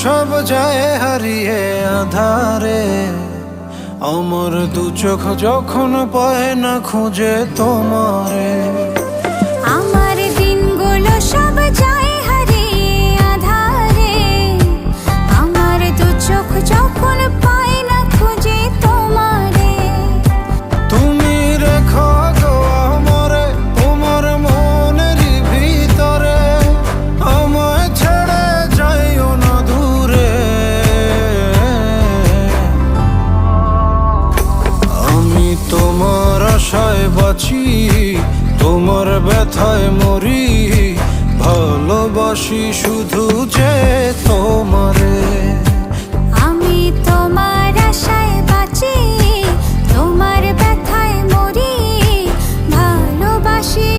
সব যায় হারিয়ে আধারে, আমার দু চোখ যখন পায় না খুঁজে তোমারে। আমার দিনগুলো সব যায় হারিয়ে আধারে, আমার দু চোখ যখন পায় না খুঁজে তোমারে। তুমি রেখো গো আমারে তোমার মনেরই ভিতরে, আমায় ছেড়ে যাইও না দূরে। আমি তোমার আশায় বাঁচি, তোমার ব্যথায় মরি, ভালোবাসি শুধু যে তোমারে। আমি তোমার আশা